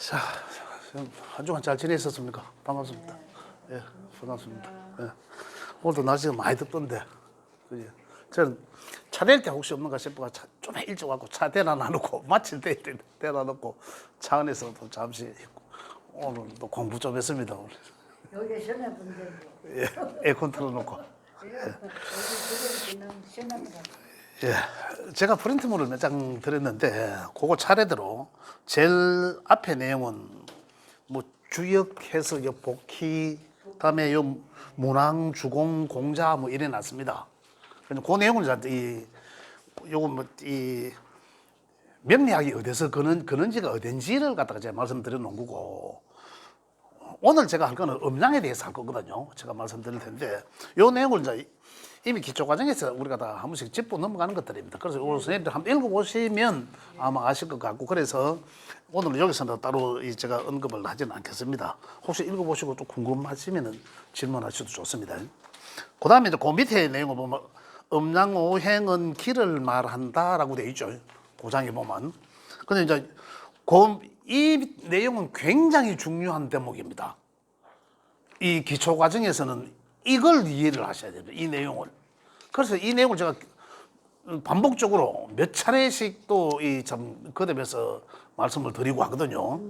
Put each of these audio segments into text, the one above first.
자, 한 주간 잘 지내셨습니까? 반갑습니다. 예, 반갑습니다. 예. 오늘도 날씨가 많이 덥던데, 그지? 저는 차 댈 때 혹시 없는가 싶어가 좀 일찍 왔고 차 대나 놔놓고 마칠 때 대나 놓고 차 안에서 또 잠시 있고 오늘 또 공부 좀 했습니다. 오늘. 여기 시원한 분들도 예, 에어컨 틀어놓고. 여기 그냥 시원한 분. 예, 제가 프린트물을 몇 장 드렸는데 그거 차례대로 제일 앞에 내용은 뭐 주역, 해석, 복희, 그다음에 요 문항, 주공, 공자 뭐 이래 놨습니다. 그 내용을 이 요거 뭐이 명리학이 어디서 그는지가 어딘지를 갖다가 제가 말씀드려 놓은 거고, 오늘 제가 할 거는 음양에 대해서 할 거거든요. 제가 말씀드릴 텐데 요 내용을 이제 이미 기초 과정에서 우리가 다 한 번씩 짚고 넘어가는 것들입니다. 그래서 오늘 선생님들 한번 읽어보시면 아마 아실 것 같고, 그래서 오늘 여기서는 따로 제가 언급을 하지는 않겠습니다. 혹시 읽어보시고 또 궁금하시면 질문하셔도 좋습니다. 그 다음에 이제 그 밑에 내용을 보면 음양오행은 길을 말한다라고 되어 있죠. 고장에 보면. 근데 이제 이 내용은 굉장히 중요한 대목입니다. 이 기초 과정에서는 이걸 이해를 하셔야 됩니다. 이 내용을. 그래서 이 내용을 제가 반복적으로 몇 차례씩 또 참 거듭해서 말씀을 드리고 하거든요.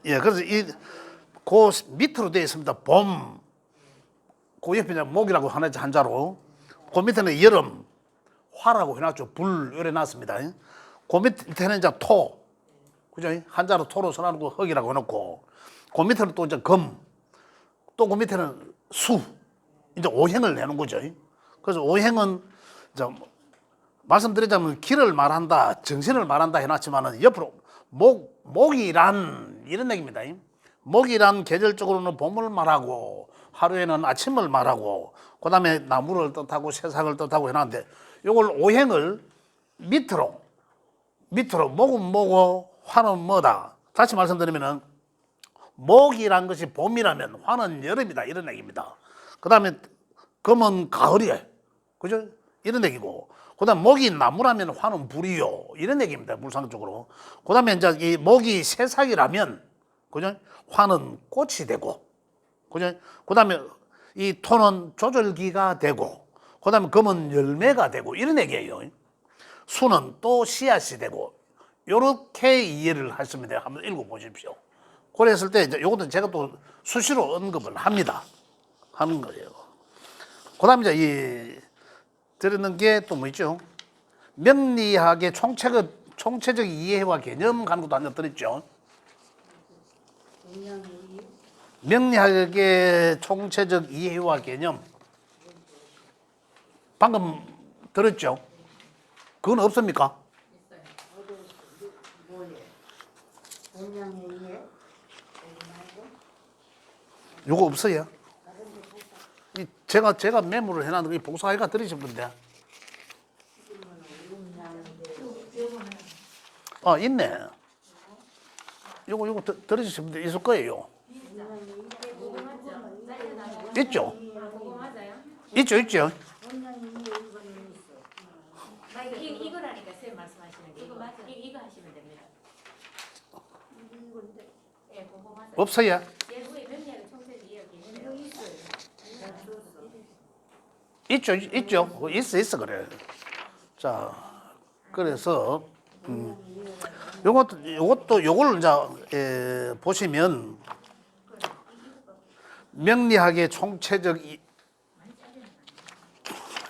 예, 그래서 그 밑으로 되어 있습니다. 봄, 그 옆에 목이라고 한자로, 그 밑에는 여름, 화라고 해놨죠. 불, 요래 놨습니다. 그 밑에는 이제 토, 그죠? 한자로 토로 써놓고 흙이라고 해놓고, 그 밑에는 또 이제 금, 또 그 밑에는 수, 이제 오행을 내는 거죠. 그래서 오행은 이제 말씀드리자면 길을 말한다, 정신을 말한다 해놨지만은 옆으로 목이란 이런 얘기입니다. 목이란 계절적으로는 봄을 말하고 하루에는 아침을 말하고 그다음에 나무를 뜻하고 세상을 뜻하고 해놨는데, 이걸 오행을 밑으로 목은 뭐고 화는 뭐다. 다시 말씀드리면은 목이란 것이 봄이라면 화는 여름이다, 이런 얘기입니다. 그 다음에 금은 가을이에요, 그죠? 이런 얘기고, 그 다음 목이 나무라면 화는 불이요, 이런 얘기입니다, 물상적으로. 그 다음에 이제 이 목이 새싹이라면, 그죠? 화는 꽃이 되고, 그죠? 그 다음에 이 토는 조절기가 되고, 그 다음에 금은 열매가 되고, 이런 얘기예요. 수는 또 씨앗이 되고, 요렇게 이해를 하십니다. 한번 읽어보십시오. 그랬을 때 이제 요것도 제가 또 수시로 언급을 하는 거예요. 그 다음에 이제 드리는 게 또 뭐 있죠? 명리학의 총체적 이해와 개념 가는 것도 한번 드렸죠. 명리학의 총체적 이해와 개념 방금 들었죠? 그건 없습니까? 요거 없어요. 제가 메모를 해놨는 게 복사해가 들으신 분인데. 있네. 요거 들으신 분들 있을 거예요. 있죠? 있죠. 이거라니까 쌤 말씀하시는 게 이거 하시면 됩니다. 예, 그거 맞아요. 없어요? 예부의 명리학의 총체적 이야기는 있죠. 있어 그래. 자, 그래서 요걸 이제 보시면 명리학의 총체적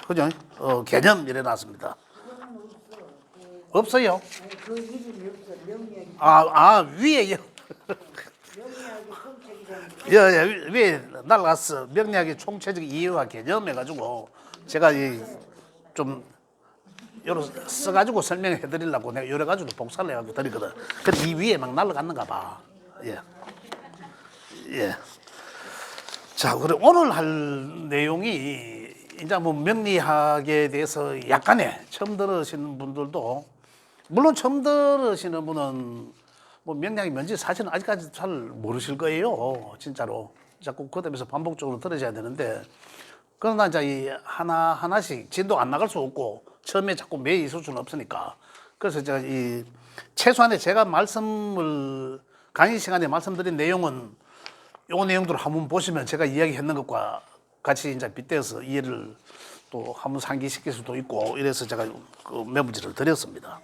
그죠? 개념 이래 놨습니다. 없어요? 그 이름이 없어. 명리학이 위에요. 위에 날라갔어. 명리학의 총체적 이해와 개념 해가지고 제가 좀 여러 써가지고 설명해 드리려고 내가 여러 가지로 복사를 해가지고 드리거든. 근데 이 위에 막 날라갔는가 봐. 예. 자, 그래 오늘 할 내용이 이제 뭐 명리학에 대해서 약간의 처음 들으시는 분들도, 물론 처음 들으시는 분은 뭐 명리학이 뭔지 사실은 아직까지 잘 모르실 거예요. 진짜로. 자꾸 그다음에서 반복적으로 들으셔야 되는데, 그러나 이제 이 하나씩 진도 안 나갈 수 없고 처음에 자꾸 매일 있을 수는 없으니까, 그래서 제가 최소한의 제가 말씀을 강의 시간에 말씀드린 내용은 요 내용들을 한번 보시면 제가 이야기했는 것과 같이 이제 빗대어서 이해를 또 한번 상기시킬 수도 있고 이래서 제가 그 메모지를 드렸습니다.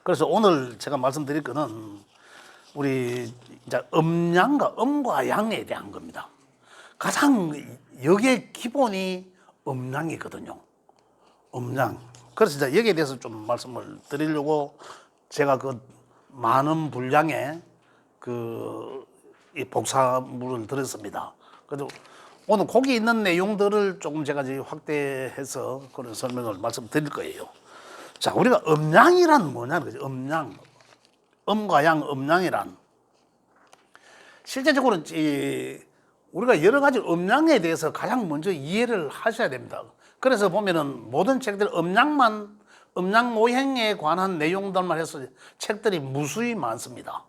그래서 오늘 제가 말씀드릴 거는 우리 이제 음과 양에 대한 겁니다. 가장 여기에 기본이 음양이거든요. 음양. 그래서 이제 여기에 대해서 좀 말씀을 드리려고 제가 그 많은 분량의 이 복사물을 드렸습니다. 그래서 오늘 거기 있는 내용들을 조금 제가 이제 확대해서 그런 설명을 말씀드릴 거예요. 자, 우리가 음양이란 뭐냐는 거죠. 음양. 음과 양, 음양이란. 실제적으로 우리가 여러 가지 음양에 대해서 가장 먼저 이해를 하셔야 됩니다. 그래서 보면은 모든 책들 음양 모형에 관한 내용들만 해서 책들이 무수히 많습니다.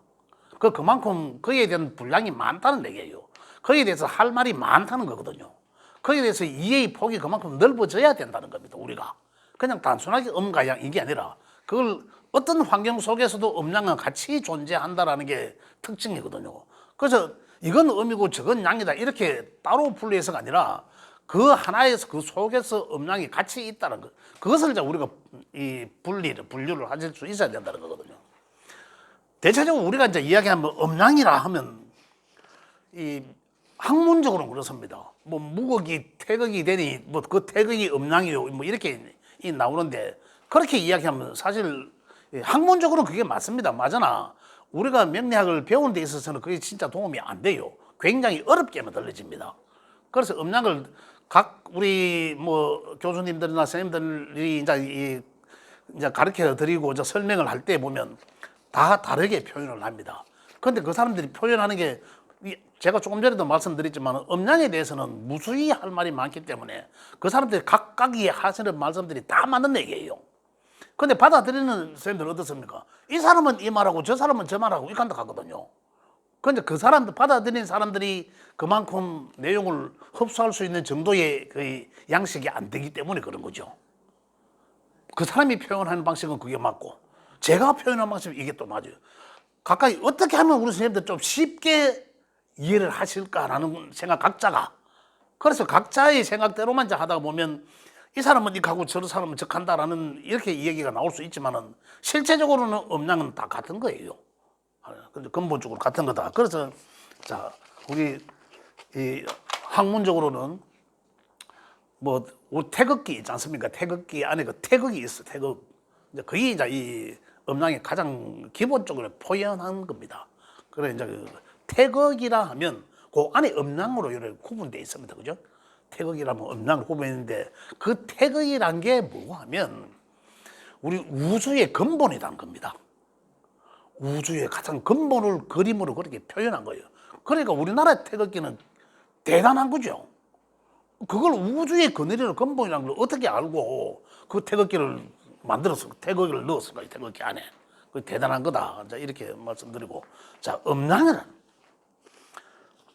그만큼 거기에 대한 분량이 많다는 얘기예요. 거기에 대해서 할 말이 많다는 거거든요. 거기에 대해서 이해의 폭이 그만큼 넓어져야 된다는 겁니다. 우리가 그냥 단순하게 음과 양 이게 아니라 그걸 어떤 환경 속에서도 음양은 같이 존재한다라는 게 특징이거든요. 그래서 이건 음이고 저건 양이다 이렇게 따로 분리해서가 아니라 그 하나에서 그 속에서 음양이 같이 있다는 것. 그것을 이제 우리가 이 분류를 하실 수 있어야 된다는 거거든요. 대체적으로 우리가 이제 이야기하면 음양이라 하면 이 학문적으로는 그렇습니다. 뭐 무극이 태극이 되니 뭐 그 태극이 음양이요 뭐 이렇게 나오는데 그렇게 이야기하면 사실 학문적으로는 그게 맞습니다. 맞으나 우리가 명리학을 배우는 데 있어서는 그게 진짜 도움이 안 돼요. 굉장히 어렵게만 들려집니다. 그래서 음양을 각 우리 뭐 교수님들이나 선생님들이 이제 가르쳐 드리고 이제 설명을 할 때 보면 다 다르게 표현을 합니다. 그런데 그 사람들이 표현하는 게 제가 조금 전에도 말씀드렸지만 음양에 대해서는 무수히 할 말이 많기 때문에 그 사람들이 각각이 하시는 말씀들이 다 맞는 얘기예요. 근데 받아들이는 선생님들은 어떻습니까? 이 사람은 이 말하고 저 사람은 저 말하고 이렇게 한다 하거든요. 근데 그 사람들, 받아들이는 사람들이 그만큼 내용을 흡수할 수 있는 정도의 그 양식이 안 되기 때문에 그런 거죠. 그 사람이 표현하는 방식은 그게 맞고, 제가 표현하는 방식은 이게 또 맞아요. 가까이 어떻게 하면 우리 선생님들 좀 쉽게 이해를 하실까라는 생각 각자가. 그래서 각자의 생각대로만 이제 하다 보면 이 사람은 이하고 저 사람은 저한다라는 이렇게 이야기가 나올 수 있지만은 실제적으로는 음양은 다 같은 거예요. 근데 근본적으로 같은 거다. 그래서 자 우리 이 학문적으로는 뭐 태극기 있지 않습니까? 태극기 안에 그 태극이 있어. 태극. 이제 그게 이제 이 음양의 가장 기본적으로 표현한 겁니다. 그래 이제 그 태극이라 하면 그 안에 음양으로 이렇게 구분되어 있습니다. 그죠? 태극이라면 음양을 구분했는데 그 태극이란 게 뭐고 하면 우리 우주의 근본이라는 겁니다. 우주의 가장 근본을 그림으로 그렇게 표현한 거예요. 그러니까 우리나라의 태극기는 대단한 거죠. 그걸 우주의 그늘이라는 근본이라는 걸 어떻게 알고 그 태극기를 만들어서 태극기를 넣었을까요? 태극기 안에. 그 대단한 거다. 이렇게 말씀드리고. 자, 음양은.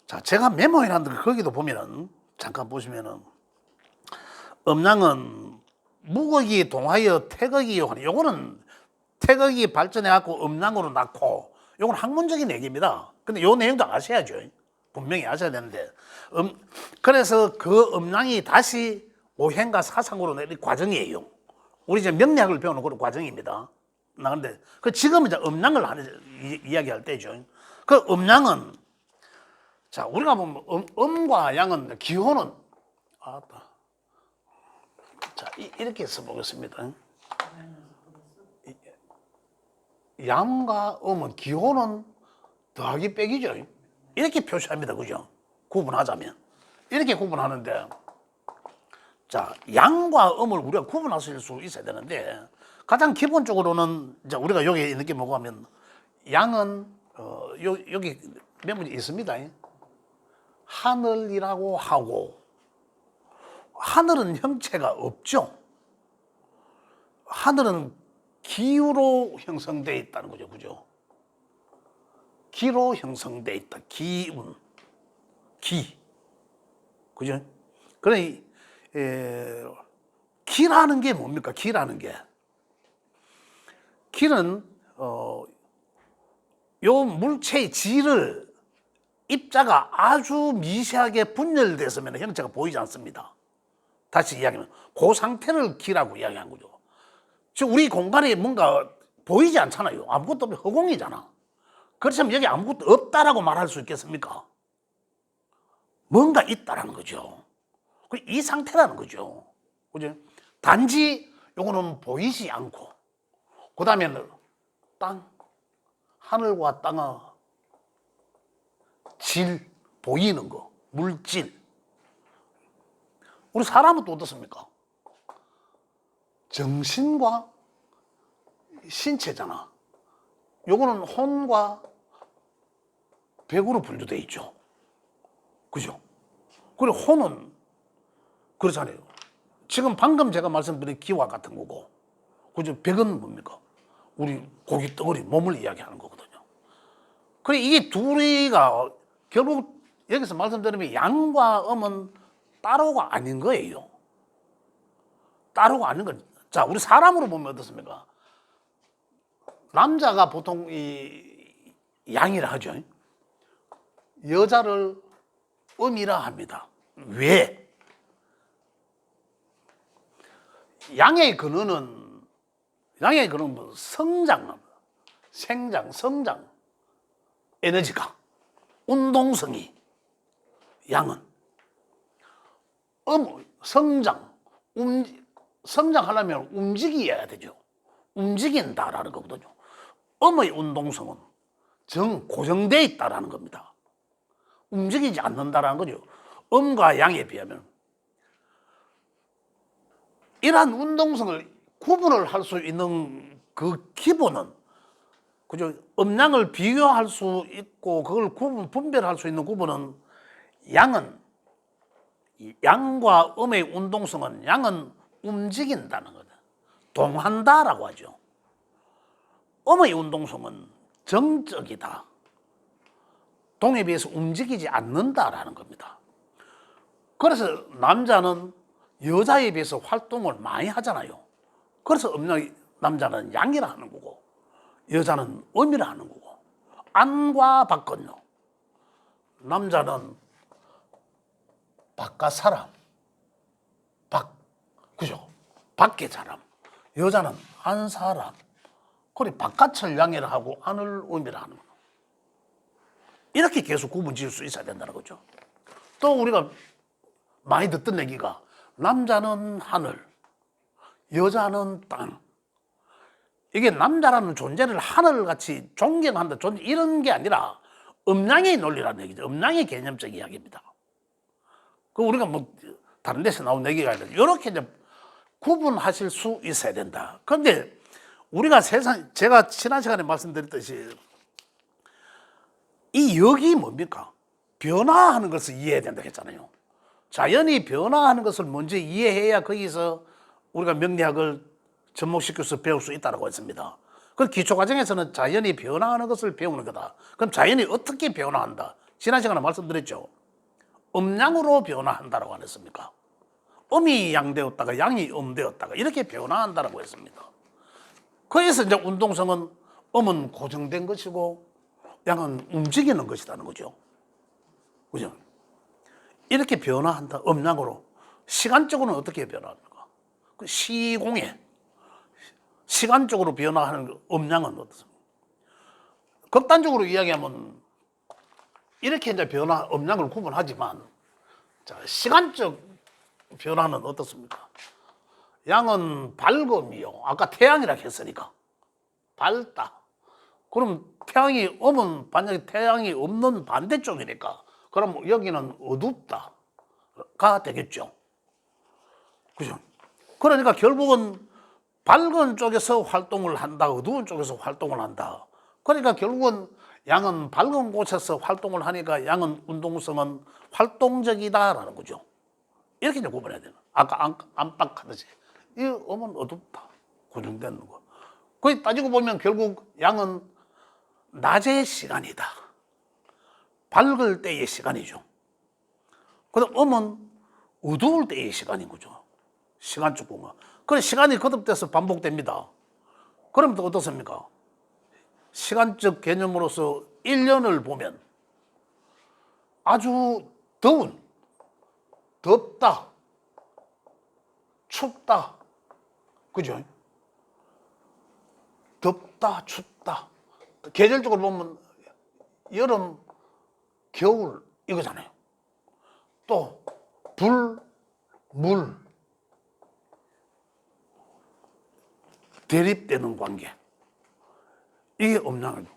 자, 제가 메모해놨는데 거기도 보면은 잠깐 보시면은 음양은 무극이 동하여 태극이요. 요거는 태극이 발전해갖고 음양으로 낳고 요건 학문적인 얘기입니다. 근데 요 내용도 아셔야죠. 분명히 아셔야 되는데 그래서 그 음양이 다시 오행과 사상으로 내린 과정이에요. 우리 이제 명리학을 배우는 그런 과정입니다. 나근데 그 지금 이제 음양을 이야기할 때죠. 그 음양은 자 우리가 보면 음과 양은 기호는 자 이렇게 써보겠습니다. 양과 음은 기호는 더하기 빼기죠. 이렇게 표시합니다. 그죠? 구분하자면 이렇게 구분하는데 자 양과 음을 우리가 구분하실 수 있어야 되는데 가장 기본적으로는 이제 우리가 여기 있는 게 뭐고 하면 양은 여기 메모지 있습니다. 하늘이라고 하고 하늘은 형체가 없죠. 하늘은 기후로 형성되어 있다는 거죠. 그죠? 기로 형성되어 있다. 기운. 기. 그죠? 그러니 기라는 게 뭡니까? 기라는 게. 기는 요 물체의 질을 입자가 아주 미세하게 분열됐으면 형체가 보이지 않습니다. 다시 이야기하면 그 상태를 기라고 이야기한 거죠. 지금 우리 공간에 뭔가 보이지 않잖아요. 아무것도 없는 허공이잖아. 그렇다면 여기 아무것도 없다라고 말할 수 있겠습니까? 뭔가 있다라는 거죠. 이 상태라는 거죠. 그죠? 단지 요거는 보이지 않고, 그 다음에는 땅, 하늘과 땅의 질, 보이는 거, 물질. 우리 사람은 또 어떻습니까? 정신과 신체잖아. 요거는 혼과 백으로 분류되어 있죠. 그죠? 그리고 혼은 그렇잖아요. 지금 방금 제가 말씀드린 기와 같은 거고, 그죠? 백은 뭡니까? 우리 고기 덩어리, 몸을 이야기하는 거거든요. 그래, 이게 둘이가 결국 여기서 말씀드리면 양과 음은 따로가 아닌 거예요. 따로가 아닌 건, 자, 우리 사람으로 보면 어떻습니까? 남자가 보통 이 양이라 하죠. 여자를 음이라 합니다. 왜? 양의 근원은 뭐 성장, 생장, 성장, 에너지가, 운동성이, 양은 성장, 성장하려면 움직여야 되죠. 움직인다라는 거거든요. 음의 운동성은 고정되어 있다라는 겁니다. 움직이지 않는다라는 거죠. 음과 양에 비하면. 이러한 운동성을 구분을 할 수 있는 그 기본은, 그죠? 음양을 비교할 수 있고, 그걸 분별할 수 있는 구분은, 양과 음의 운동성은 양은 움직인다는 거다. 동한다라고 하죠. 음의 운동성은 정적이다. 동에 비해서 움직이지 않는다라는 겁니다. 그래서 남자는 여자에 비해서 활동을 많이 하잖아요. 그래서 남자는 양이라 하는 거고, 여자는 음이라 하는 거고, 안과 밖은요. 남자는 바깥 사람, 그죠? 밖의 사람. 여자는 안 사람. 그래, 바깥을 양이라 하고, 안을 음이라 하는 거. 이렇게 계속 구분 지을 수 있어야 된다는 거죠. 또 우리가 많이 듣던 얘기가, 남자는 하늘, 여자는 땅. 이게 남자라는 존재를 하늘같이 존경한다, 이런 게 아니라 음양의 논리라는 얘기죠. 음양의 개념적 이야기입니다. 그 우리가 뭐 다른 데서 나온 얘기가 아니라 이렇게 이제 구분하실 수 있어야 된다. 그런데 우리가 제가 지난 시간에 말씀드렸듯이 이 역이 뭡니까? 변화하는 것을 이해해야 된다고 했잖아요. 자연이 변화하는 것을 먼저 이해해야 거기서 우리가 명리학을 접목시켜서 배울 수 있다고 했습니다. 그 기초과정에서는 자연이 변화하는 것을 배우는 거다. 그럼 자연이 어떻게 변화한다? 지난 시간에 말씀드렸죠. 음양으로 변화한다고 안 했습니까? 음이 양되었다가 양이 음되었다가 이렇게 변화한다고 했습니다. 거기서 이제 운동성은 음은 고정된 것이고 양은 움직이는 것이라는 거죠. 그죠? 이렇게 변화한다. 음양으로. 시간적으로는 어떻게 변화합니까? 그 시공에 시간적으로 변화하는 음양은 어떻습니까? 극단적으로 이야기하면 이렇게 이제 음양을 구분하지만, 자, 시간적 변화는 어떻습니까? 양은 밝음이요. 아까 태양이라고 했으니까. 밝다. 그럼 음은 만약에 태양이 없는 반대쪽이니까, 그럼 여기는 어둡다가 되겠죠. 그죠? 그러니까 결국은 밝은 쪽에서 활동을 한다, 어두운 쪽에서 활동을 한다. 그러니까 결국은 양은 밝은 곳에서 활동을 하니까 양은 운동성은 활동적이다라는 거죠. 이렇게 이제 구분해야 되는. 아까 안팎하듯이. 이 음은 어둡다. 고정되는 거. 거기 따지고 보면 결국 양은 낮의 시간이다. 밝을 때의 시간이죠. 그다음 음은 어두울 때의 시간인 거죠. 시간적 공간. 그래, 시간이 거듭돼서 반복됩니다. 그럼 또 어떻습니까? 시간적 개념으로서 1년을 보면 아주 덥다, 춥다, 그죠? 덥다, 춥다. 계절적으로 보면 여름, 겨울 이거잖아요. 또 불, 물, 대립되는 관계. 이게 음양이죠.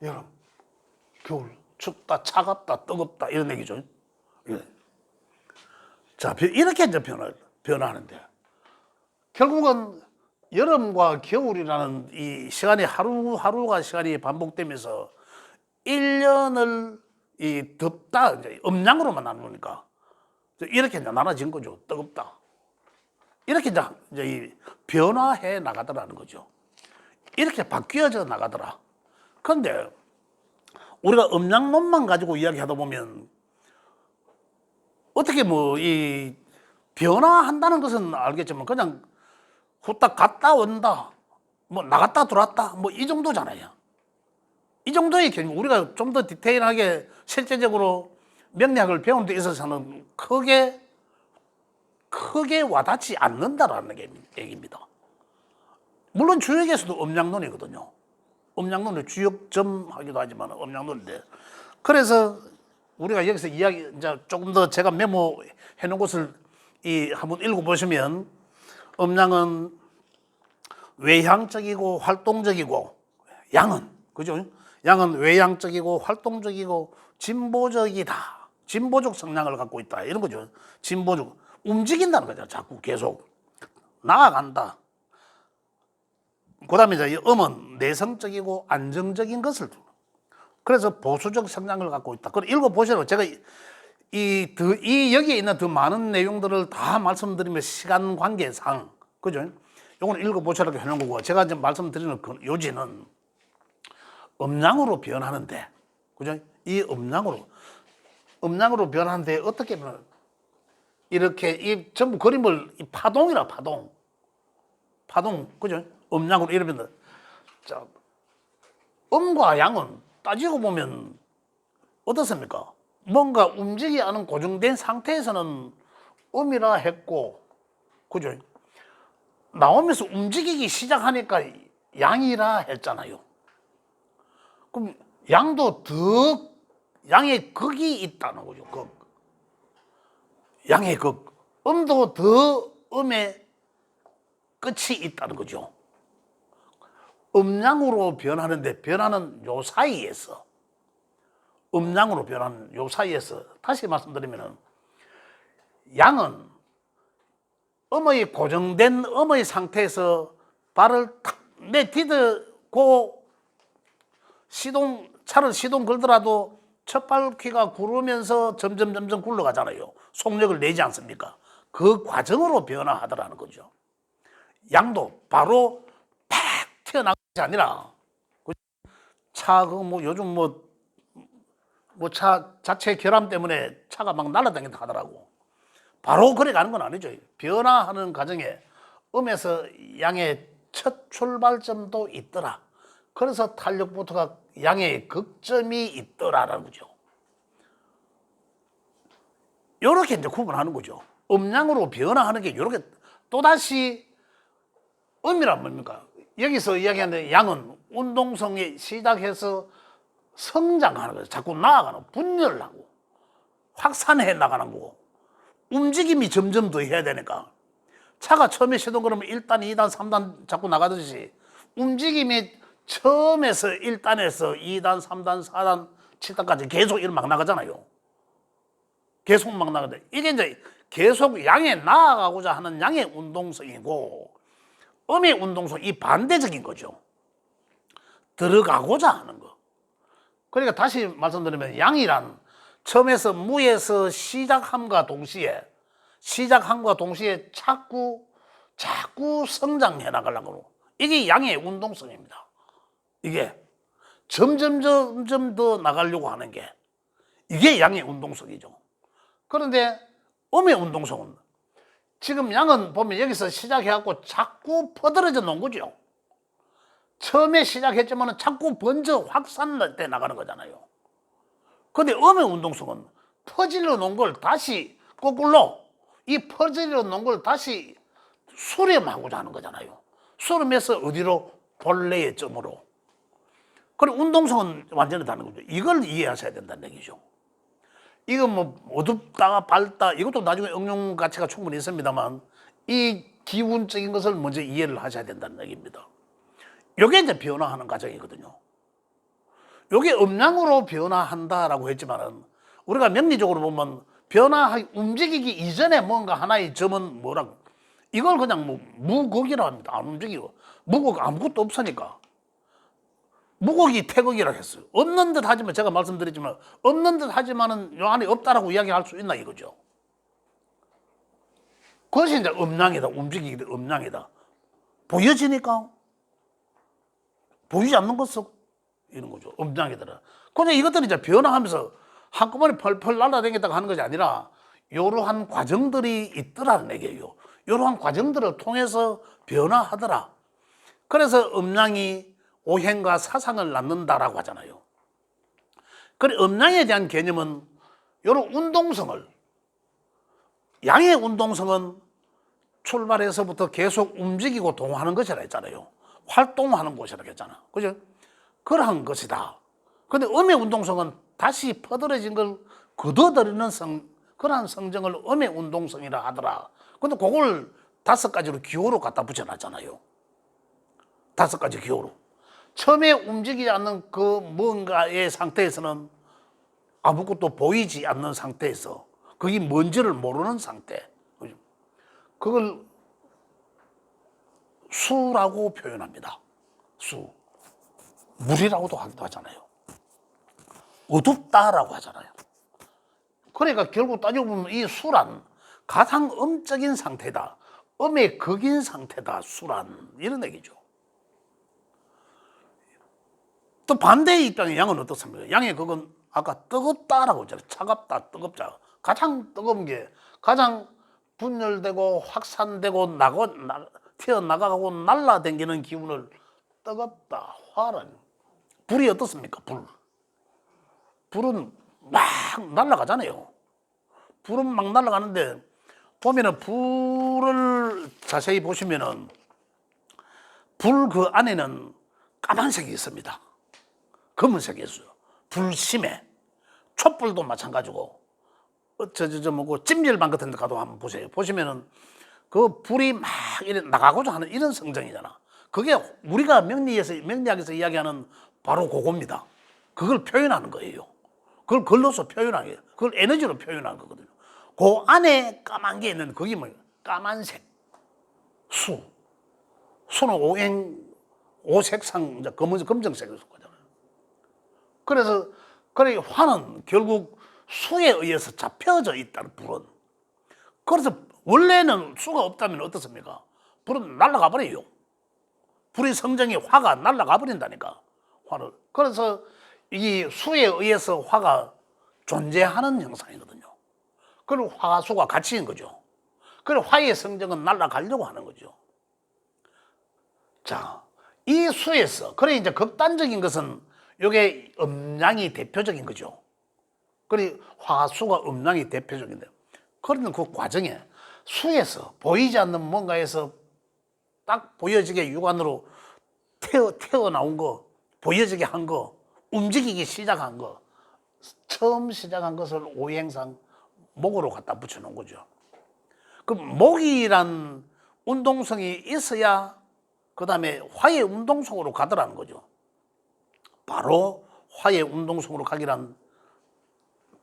여름, 겨울, 춥다, 차갑다, 뜨겁다 이런 얘기죠. 자, 이렇게 이제 변화하는데 결국은 여름과 겨울이라는 이 시간이 하루하루가 시간이 반복되면서 1년을 이 덥다, 이제 음양으로만 나누니까 이렇게 이제 나눠진 거죠. 뜨겁다. 이렇게 이제 이 변화해 나가더라는 거죠. 이렇게 바뀌어져 나가더라. 그런데 우리가 음양론만 가지고 이야기하다 보면 어떻게 뭐 이 변화한다는 것은 알겠지만 그냥 후딱 갔다 온다, 뭐 나갔다 들어왔다, 뭐 이 정도잖아요. 이 정도의 개념, 우리가 좀 더 디테일하게 실제적으로 명리학을 배우는 데 있어서는 크게 와닿지 않는다라는 얘기입니다. 물론 주역에서도 음양론이거든요. 음양론의 주역점 하기도 하지만 음양론인데, 그래서 우리가 여기서 이야기 이제 조금 더 제가 메모해 놓은 것을 한번 읽어보시면, 음양은 외향적이고 활동적이고, 양은 그죠? 양은 외향적이고 활동적이고 진보적이다. 진보적 성향을 갖고 있다. 이런 거죠. 진보적, 움직인다는 거죠. 자꾸 계속 나아간다. 그다음에 이제 음은 내성적이고 안정적인 것을, 그래서 보수적 성향을 갖고 있다. 그걸 읽어보시라고. 제가 여기에 있는 더 많은 내용들을 다 말씀드리면 시간 관계상, 그죠? 요거는 읽어보시라고 해놓은 거고, 제가 이제 말씀드리는 그 요지는 음양으로 변하는데, 그죠? 이 음양으로 변하는데 어떻게 보면 이렇게 이 전부 그림을 파동이라, 파동, 그죠? 음양으로 이러면, 자, 음과 양은 따지고 보면 어떻습니까? 뭔가 움직이지 않은 고정된 상태에서는 음이라 했고, 그죠? 나오면서 움직이기 시작하니까 양이라 했잖아요. 그럼 양도 양의 극이 있다는 거죠. 극. 양의 극. 음도 더 음의 끝이 있다는 거죠. 음양으로 변하는데, 변하는 요 사이에서, 음양으로 변하는 요 사이에서, 다시 말씀드리면 양은 음의 고정된 음의 상태에서 발을 탁 내디디고 차를 시동 걸더라도 첫 바퀴가 구르면서 점점 굴러가잖아요. 속력을 내지 않습니까? 그 과정으로 변화하더라는 거죠. 양도 바로 팍 튀어나온 것이 아니라, 요즘 차 자체 결함 때문에 차가 막 날아다닌다 하더라고. 바로 그래 가는 건 아니죠. 변화하는 과정에 음에서 양의 첫 출발점도 있더라. 그래서 탄력부터가 양의 극점이 있더라라는 거죠. 요렇게 이제 구분하는 거죠. 음양으로 변화하는 게 요렇게, 또다시 음이란 뭡니까? 여기서 이야기하는 양은 운동성이 시작해서 성장하는 거예요. 자꾸 나아가는, 분열하고 확산해 나가는 거고, 움직임이 점점 더 해야 되니까, 차가 처음에 시동 걸으면 1단, 2단, 3단 자꾸 나가듯이 움직임이 처음에서 1단에서 2단, 3단, 4단, 7단까지 계속 이렇게 막 나가잖아요. 계속 막 나가는데, 이게 이제 계속 양에 나아가고자 하는 양의 운동성이고, 음의 운동성, 이 반대적인 거죠. 들어가고자 하는 거. 그러니까 다시 말씀드리면 양이란 처음에서 무에서 시작함과 동시에 자꾸 성장해 나가려고, 이게 양의 운동성입니다. 이게 점점 더 나가려고 하는 게, 이게 양의 운동성이죠. 그런데 음의 운동성은, 지금 양은 보면 여기서 시작해갖고 자꾸 퍼들어져 놓은 거죠. 처음에 시작했지만 자꾸 번져 확산할 때 나가는 거잖아요. 근데 음의 운동성은 퍼질러 놓은 걸 다시 거꾸로 이 퍼질러 놓은 걸 다시 수렴하고자 하는 거잖아요. 수렴해서 어디로? 본래의 점으로. 그리고 운동성은 완전히 다른 거죠. 이걸 이해하셔야 된다는 얘기죠. 이건 뭐 어둡다 밝다 이것도 나중에 응용 가치가 충분히 있습니다만 이 기운적인 것을 먼저 이해를 하셔야 된다는 얘기입니다. 이게 이제 변화하는 과정이거든요. 이게 음양으로 변화한다라고 했지만은 우리가 명리적으로 보면 움직이기 이전에 뭔가 하나의 점은 뭐라고? 이걸 그냥 뭐 무극이라 합니다. 안 움직이고 무극 아무것도 없으니까 무극이 태극이라 했어요. 없는 듯 하지만 제가 말씀드렸지만 없는 듯 하지만은 요 안에 없다라고 이야기할 수 있나 이거죠. 그것이 이제 음양이다. 움직이기 음양이다. 보여지니까 보이지 않는 것은 이런 거죠. 음양이더라. 그냥 이것들이 이제 변화하면서 한꺼번에 펄펄 날아다니겠다고 하는 것이 아니라 이러한 과정들이 있더라는 얘기예요. 이러한 과정들을 통해서 변화하더라. 그래서 음양이 오행과 사상을 낳는다라고 하잖아요. 그래 음양에 대한 개념은 이런 운동성을 양의 운동성은 출발해서부터 계속 움직이고 동하는 것이라 했잖아요. 활동하는 곳이라 했잖아. 그죠? 그러한 것이다. 근데 음의 운동성은 다시 퍼들어진 걸 거둬들이는 그러한 성정을 음의 운동성이라 하더라. 근데 그걸 5가지로 기호로 갖다 붙여놨잖아요. 5가지 기호로. 처음에 움직이지 않는 그 뭔가의 상태에서는 아무것도 보이지 않는 상태에서 그게 뭔지를 모르는 상태. 그걸 수라고 표현합니다. 수. 물이라고도 하기도 하잖아요. 어둡다라고 하잖아요. 그러니까 결국 따지고 보면 이 수란 가장 음적인 상태다. 음의 극인 상태다. 수란. 이런 얘기죠. 또 반대의 입장의 양은 어떻습니까? 양의 극은 아까 뜨겁다라고 했잖아요. 차갑다, 뜨겁다. 가장 뜨거운 게 가장 분열되고 확산되고 튀어나가고 날아다니는 기운을 뜨겁다, 화란. 불이 어떻습니까? 불은 막 날아가잖아요. 불은 막 날아가는데 보면은 불을 자세히 보시면은 불 그 안에는 까만색이 있습니다. 검은색이 있어요. 불심해. 촛불도 마찬가지고 뭐고 찜질방 같은 데 가도 한번 보세요. 보시면은 그 불이 막 이래 나가고자 하는 이런 성정이잖아. 그게 우리가 명리학에서 이야기하는 바로 그겁니다. 그걸 표현하는 거예요. 그걸 글로서 표현하는 거예요. 그걸 에너지로 표현하는 거거든요. 그 안에 까만 게 있는 그게 뭐예요? 까만색. 수. 수는 오색상 검정색에서 거잖아요. 그래서 화는 결국 수에 의해서 잡혀져 있다는 불은. 그래서 원래는 수가 없다면 어떻습니까? 불은 날아가 버려요. 불의 성정이 화가 날아가 버린다니까. 화를. 그래서 이 수에 의해서 화가 존재하는 형상이거든요. 그리고 화와 수가 같이 있는 거죠. 그리고 화의 성정은 날아가려고 하는 거죠. 자, 이 수에서 그래 이제 극단적인 것은 이게 음양이 대표적인 거죠. 그리고 화수가 음양이 대표적인데 그러는 그 과정에 수에서 보이지 않는 뭔가에서 딱 보여지게 육안으로 태어나온 거, 보여지게 한 거, 움직이기 시작한 거, 처음 시작한 것을 오행상 목으로 갖다 붙여놓은 거죠. 그 목이란 운동성이 있어야 그 다음에 화의 운동성으로 가더라는 거죠. 바로 화의 운동성으로 가기란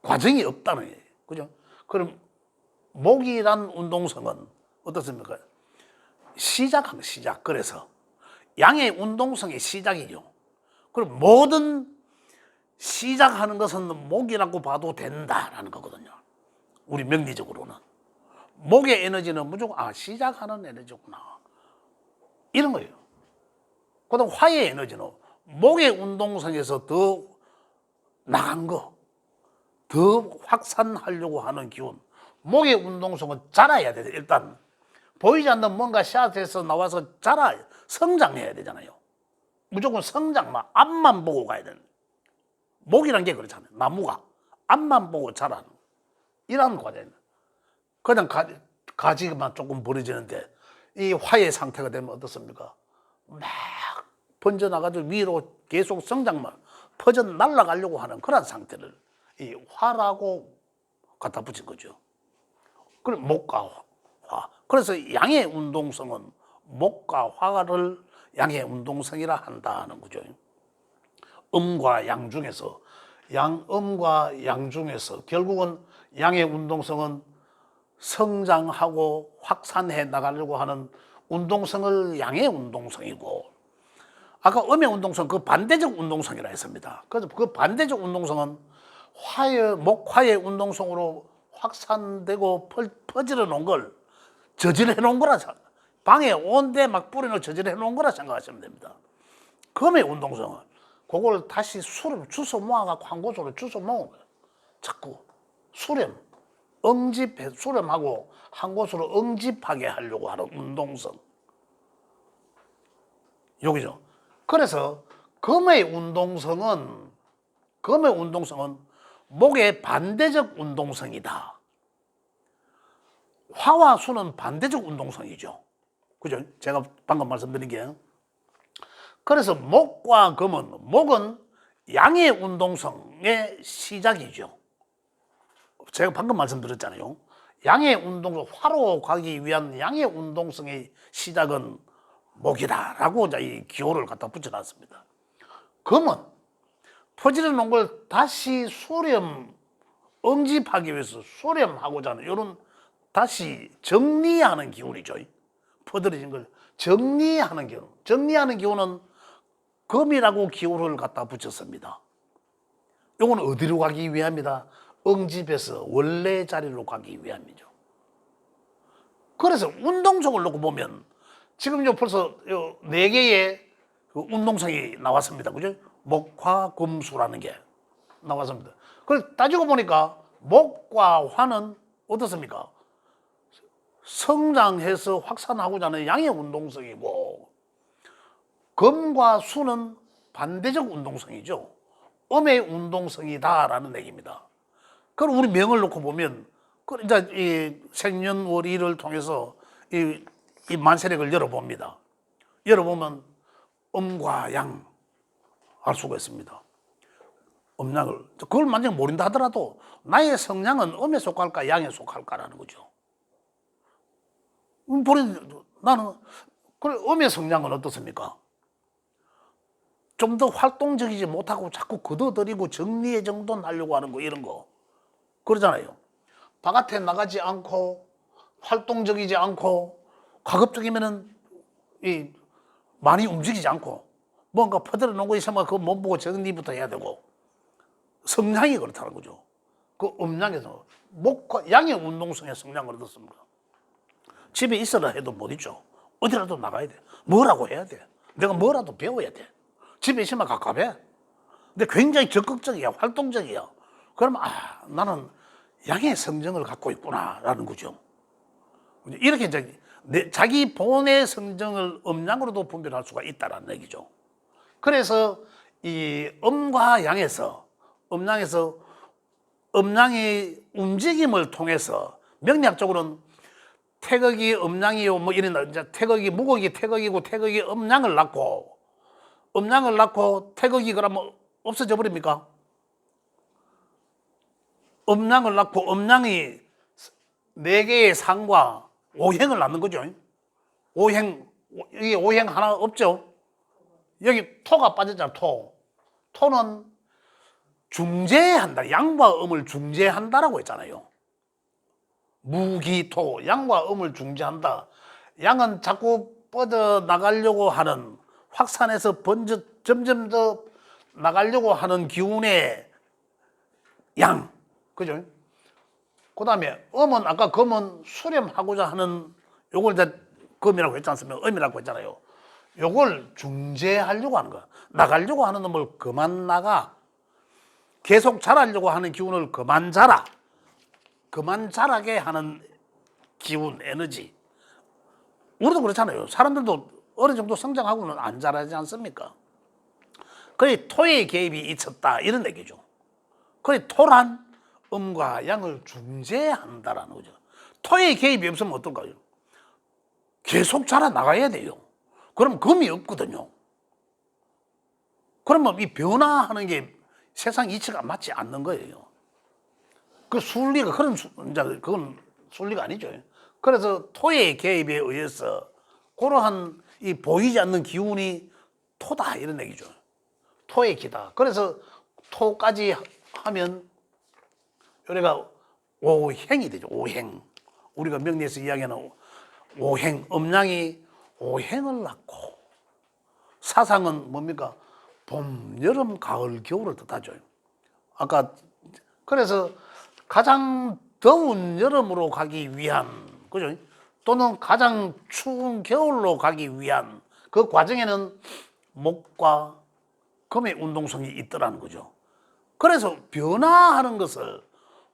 과정이 없다는 거예요. 그죠? 그럼 목이란 운동성은 어떻습니까? 시작하면 시작. 그래서 양의 운동성의 시작이죠. 그럼 모든 시작하는 것은 목이라고 봐도 된다라는 거거든요. 우리 명리적으로는. 목의 에너지는 무조건 시작하는 에너지구나. 이런 거예요. 그다음 화의 에너지는 목의 운동성에서 더 나간 거, 더 확산하려고 하는 기운. 목의 운동성은 자라야 돼요. 일단 보이지 않는 뭔가 샷에서 나와서 성장해야 되잖아요. 무조건 성장만 앞만 보고 가야 되는. 목이란 게 그렇잖아요. 나무가 앞만 보고 자라는 이런 과정입니다. 그냥 가지만 조금 벌어지는데 이 화의 상태가 되면 어떻습니까? 막 번져나가지고 위로 계속 성장만 퍼져 날아가려고 하는 그런 상태를 이 화라고 갖다 붙인 거죠. 그럼 목과 화. 그래서 양의 운동성은 목과 화를 양의 운동성이라 한다는 거죠. 음과 양 중에서 음과 양 중에서 결국은 양의 운동성은 성장하고 확산해 나가려고 하는 운동성을 양의 운동성이고, 아까 음의 운동성 그 반대적 운동성이라 했습니다. 그래서 그 반대적 운동성은 목화의 운동성으로 확산되고 퍼질러 놓은 걸 저질해 놓은 거라, 방에 온데 막 뿌리를 저질해 놓은 거라 생각하시면 됩니다. 금의 운동성은 그걸 다시 주워 모아갖고 한 곳으로 주워 모은 거예요. 자꾸 수렴하고 한 곳으로 응집하게 하려고 하는 운동성. 여기죠. 그래서 금의 운동성은 목의 반대적 운동성이다. 화와 수는 반대적 운동성이죠. 그죠? 제가 방금 말씀드린 게. 그래서 목은 양의 운동성의 시작이죠. 제가 방금 말씀드렸잖아요. 양의 운동성, 화로 가기 위한 양의 운동성의 시작은 목이다라고 이 기호를 갖다 붙여놨습니다. 금은 퍼질러 놓은 걸 다시 응집하기 위해서 수렴하고자 하는 이런 다시 정리하는 기운이죠. 퍼들어진 걸 정리하는 기운. 정리하는 기운은 금이라고 기호를 갖다 붙였습니다. 이건 어디로 가기 위함이다? 응집에서 원래 자리로 가기 위함이죠. 그래서 운동성을 놓고 보면 지금 벌써 4개의 그 운동성이 나왔습니다. 그죠? 목화 금수라는 게 나왔습니다. 그래서 따지고 보니까 목과 화는 어떻습니까? 성장해서 확산하고자 하는 양의 운동성이고, 금과 수는 반대적 운동성이죠. 음의 운동성이다라는 얘기입니다. 그럼 우리 명을 놓고 보면, 이제 이 생년월일을 통해서 이 만세력을 열어봅니다. 열어보면 음과 양 알 수가 있습니다. 음양을. 그걸 만약 모른다 하더라도 나의 성향은 음에 속할까 양에 속할까라는 거죠. 나는 그래, 음의 성향은 어떻습니까? 좀 더 활동적이지 못하고 자꾸 걷어들이고 정리에 정돈하려고 하는 거, 이런 거 그러잖아요. 바깥에 나가지 않고 활동적이지 않고 가급적이면은 많이 움직이지 않고 뭔가 퍼들어 놓은 거 있으면 그거 못 보고 정리부터 해야 되고, 성향이 그렇다는 거죠. 그 음양에서 목과 양의 운동성의 성향을 얻었습니다. 집에 있어라 해도 못 있죠. 어디라도 나가야 돼. 뭐라고 해야 돼. 내가 뭐라도 배워야 돼. 집에 있으면 갑갑해. 근데 굉장히 적극적이야. 활동적이야. 그러면 나는 양의 성정을 갖고 있구나라는 거죠. 이렇게 이제 자기 본의 성정을 음양으로도 분별할 수가 있다는 얘기죠. 그래서 이 음과 양에서 음양의 움직임을 통해서 명리학적으로는 태극이 음양이요 뭐 이런, 이제 태극이 무극이 태극이고 태극이 음양을 낳고 태극이 그러면 없어져 버립니까? 음양을 낳고 음양이 4개의 상과 오행을 낳는 거죠. 이게 오행 하나 없죠. 여기 토가 빠졌잖아. 토는 중재한다. 양과 음을 중재한다라고 했잖아요. 무기토, 양과 음을 중재한다. 양은 자꾸 뻗어 나가려고 하는, 확산해서 점점 더 나가려고 하는 기운의 양, 그죠? 그 다음에 음은, 아까 금은 수렴하고자 하는, 요걸 이제 금이라고 했지 않습니까? 음이라고 했잖아요. 요걸 중재하려고 하는 거야. 나가려고 하는 놈을 그만 나가. 계속 자라려고 하는 기운을 그만 자라게 하는 기운, 에너지. 우리도 그렇잖아요. 사람들도 어느 정도 성장하고는 안 자라지 않습니까? 그래 토의 개입이 있었다 이런 얘기죠. 그래 토란 음과 양을 중재한다라는 거죠. 토의 개입이 없으면 어떨까요? 계속 자라나가야 돼요. 그럼 금이 없거든요. 그러면 이 변화하는 게 세상 이치가 맞지 않는 거예요. 그 순리가 그건 순리가 아니죠. 그래서 토의 개입에 의해서 그러한 이 보이지 않는 기운이 토다 이런 얘기죠. 토의 기다. 그래서 토까지 하면 요래가 오행이 되죠. 오행. 우리가 명리에서 이야기하는 오행, 음양이 오행을 낳고 사상은 뭡니까? 봄, 여름, 가을, 겨울을 뜻하죠. 아까 그래서 가장 더운 여름으로 가기 위한 그죠? 또는 가장 추운 겨울로 가기 위한 그 과정에는 목과 금의 운동성이 있더라는 거죠. 그래서 변화하는 것을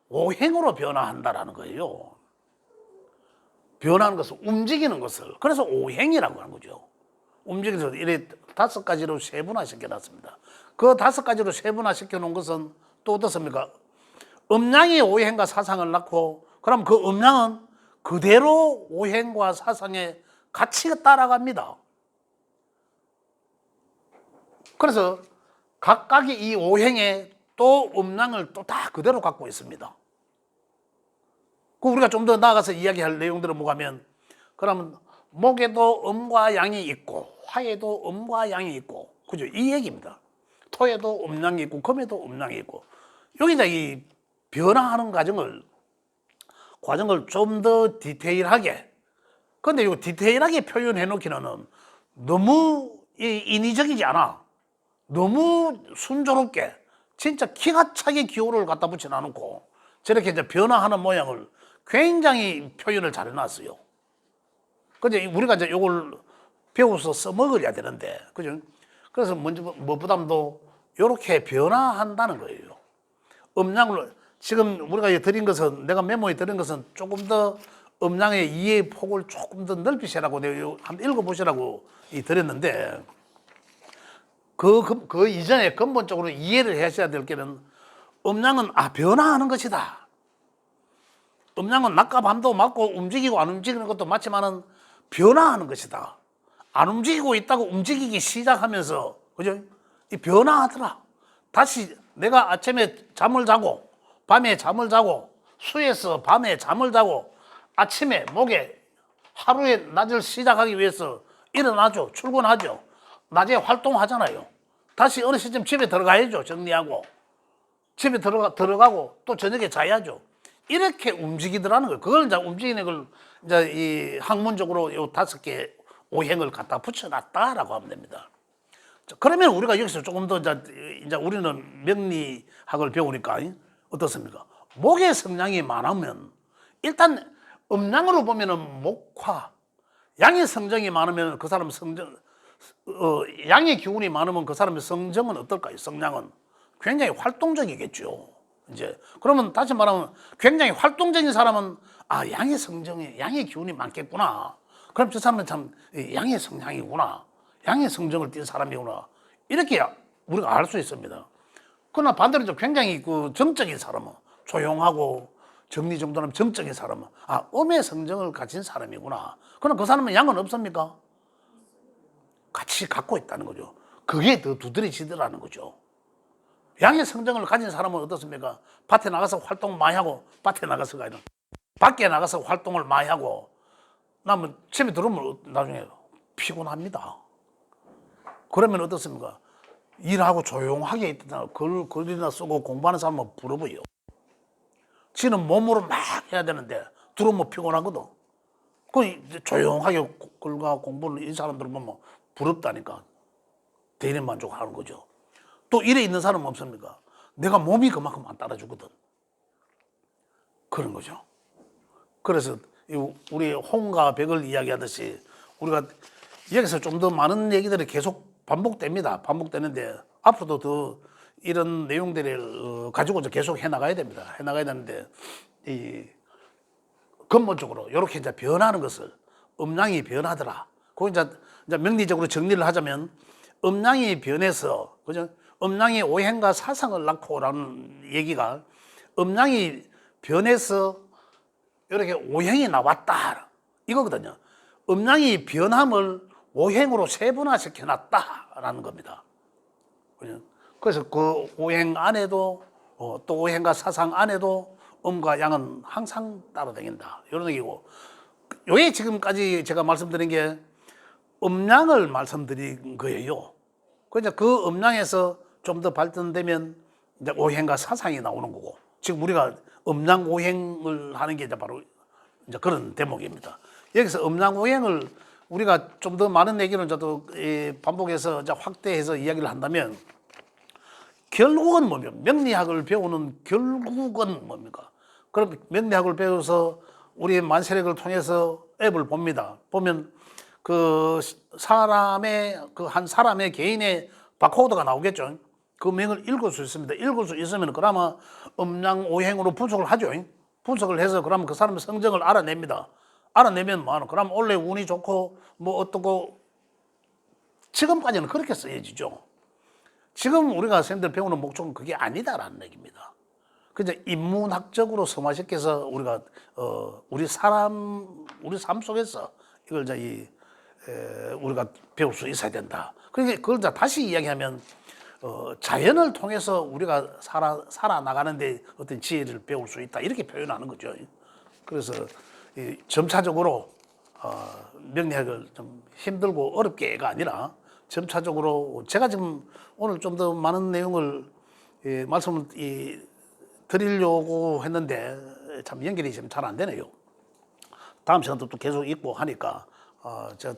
오행으로 변화한다라는 거예요. 변하는 것을 움직이는 것을 그래서 오행이라고 하는 거죠. 움직여서 이래 5가지로 세분화시켜 놨습니다. 그 5가지로 세분화시켜 놓은 것은 또 어떻습니까? 음양이 오행과 사상을 낳고 그럼 그 음양은 그대로 오행과 사상의 가치가 따라갑니다. 그래서 각각의 이 오행에 또 음양을 또 다 그대로 갖고 있습니다. 그 우리가 좀 더 나아가서 이야기할 내용들은 뭐냐면 그러면 목에도 음과 양이 있고 화에도 음과 양이 있고 그죠? 이 얘기입니다. 토에도 음양이 있고 금에도 음양이 있고 여기 이제 이 변화하는 과정을 좀 더 디테일하게 근데 이거 디테일하게 표현해 놓기는 너무 인위적이지 않아. 너무 순조롭게 진짜 기가 차게 기호를 갖다 붙여 놔놓고 저렇게 이제 변화하는 모양을 굉장히 표현을 잘 해놨어요. 근데 우리가 이제 이걸 배워서 써먹어야 되는데, 그죠? 그래서 먼저 무엇보다도 이렇게 변화한다는 거예요. 음양을 지금 우리가 드린 것은 내가 메모에 드린 것은 조금 더 음양의 이해 폭을 조금 더 넓히시라고 내가 한번 읽어보시라고 드렸는데 그 이전에 근본적으로 이해를 하셔야 될 게는 음양은 변화하는 것이다. 음양은 낮과 밤도 맞고 움직이고 안 움직이는 것도 맞지만은 변화하는 것이다. 안 움직이고 있다고 움직이기 시작하면서 그죠? 이 변화하더라. 다시 내가 아침에 잠을 자고 밤에 잠을 자고 수에서 밤에 잠을 자고 아침에 목에 하루의 낮을 시작하기 위해서 일어나죠. 출근하죠. 낮에 활동하잖아요. 다시 어느 시점 집에 들어가야죠. 정리하고 집에 들어가고 또 저녁에 자야죠. 이렇게 움직이더라는 거예요. 그걸 이제 움직이는 걸 이제 이 학문적으로 요 5개 오행을 갖다 붙여놨다라고 하면 됩니다. 자, 그러면 우리가 여기서 조금 더 이제 우리는 명리학을 배우니까 어떻습니까? 목의 성량이 많으면 일단 음양으로 보면은 목화, 양의 성정이 많으면 그 사람 성정, 양의 기운이 많으면 그 사람의 성정은 어떨까요? 성량은 굉장히 활동적이겠죠. 이제 그러면 다시 말하면 굉장히 활동적인 사람은 양의 성정에 양의 기운이 많겠구나. 그럼 저 사람은 참 양의 성향이구나. 양의 성정을 띈 사람이구나. 이렇게 우리가 알 수 있습니다. 그러나 반대로 좀 굉장히 그 정적인 사람은 조용하고 정리정돈하면 정적인 사람은 음의 성정을 가진 사람이구나. 그럼 그 사람은 양은 없습니까? 같이 갖고 있다는 거죠. 그게 더 두드러지더라는 거죠. 양의 성정을 가진 사람은 어떻습니까? 밭에 나가서 활동 많이 하고 밭에 나가서가 아니라 밖에 나가서 활동을 많이 하고 나면 집에 들어오면 나중에 피곤합니다. 그러면 어떻습니까? 일하고 조용하게 있다 글이나 쓰고 공부하는 사람은 부러워요. 지는 몸으로 막 해야 되는데 들어오면 피곤하거든. 그 조용하게 글과 공부를 이 사람들은 보면 부럽다니까 대리 만족하는 거죠. 또 일에 있는 사람은 없습니까? 내가 몸이 그만큼 안 따라주거든. 그런 거죠. 그래서 우리 홍과 백을 이야기하듯이 우리가 여기서 좀 더 많은 얘기들이 계속 반복됩니다. 반복되는데 앞으로도 더 이런 내용들을 가지고 계속 해나가야 됩니다. 해나가야 되는데 이 근본적으로 이렇게 이제 변하는 것을 음양이 변하더라. 그거 이제 명리적으로 정리를 하자면 음양이 변해서 그죠? 음양이 오행과 사상을 낳고라는 얘기가 음양이 변해서 이렇게 오행이 나왔다 이거거든요. 음양이 변함을 오행으로 세분화시켜 놨다라는 겁니다. 그죠? 그래서 그 오행 안에도 또 오행과 사상 안에도 음과 양은 항상 따라다닌다 이런 얘기고, 요게 지금까지 제가 말씀드린 게 음양을 말씀드린 거예요. 그러니까 그 음양에서 좀 더 발전되면 이제 오행과 사상이 나오는 거고, 지금 우리가 음양 오행을 하는 게 이제 바로 이제 그런 대목입니다. 여기서 음양 오행을 우리가 좀 더 많은 얘기를 저도 반복해서 이제 확대해서 이야기를 한다면, 결국은 뭡니까? 명리학을 배우는 결국은 뭡니까? 그럼 명리학을 배워서 우리 만세력을 통해서 앱을 봅니다. 보면 그 사람의 그 한 사람의 개인의 바코드가 나오겠죠. 그 명을 읽을 수 있습니다. 읽을 수 있으면 그러면 음양 오행으로 분석을 하죠. 분석을 해서 그러면 그 사람의 성정을 알아냅니다. 알아내면 뭐 그럼 원래 운이 좋고 뭐 어떻고, 지금까지는 그렇게 쓰여지죠. 지금 우리가 선생님들 배우는 목적은 그게 아니다라는 얘기입니다. 그냥 인문학적으로 성화시켜서 우리가 우리 삶 속에서 이걸 이제 우리가 배울 수 있어야 된다. 그러니까 그걸 이제 다시 이야기하면 자연을 통해서 우리가 살아나가는데 어떤 지혜를 배울 수 있다 이렇게 표현하는 거죠. 그래서 점차적으로 명리학을 좀 힘들고 어렵게가 아니라 점차적으로, 제가 지금 오늘 좀 더 많은 내용을 말씀을 드리려고 했는데 참 연결이 지금 잘 안 되네요. 다음 시간도 또 계속 있고 하니까 제가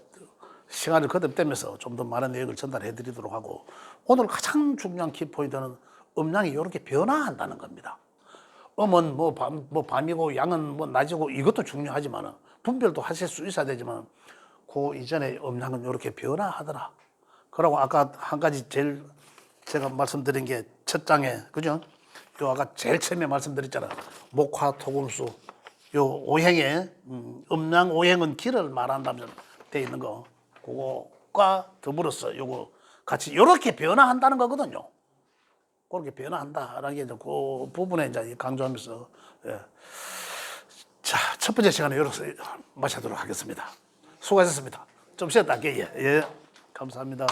시간을 거듭되면서 좀 더 많은 내용을 전달해 드리도록 하고, 오늘 가장 중요한 키포인트는 음양이 이렇게 변화한다는 겁니다. 음은 뭐 밤이고 양은 뭐 낮이고 이것도 중요하지만 분별도 하실 수 있어야 되지만 그 이전에 음양은 이렇게 변화하더라. 그러고 아까 한 가지 제일 제가 말씀드린 게 첫 장에, 그죠? 요 아까 제일 처음에 말씀드렸잖아. 목화 토금수 요 오행에 음양 오행은 길을 말한다면 돼 있는 거, 그거과 더불어서 요거 같이 요렇게 변화한다는 거거든요. 그렇게 변화한다라는 게 이제 그 부분에 이제 강조하면서, 예. 자, 첫 번째 시간에 이렇게 마치도록 하겠습니다. 수고하셨습니다. 좀 쉬었다 할게요. 예. 감사합니다.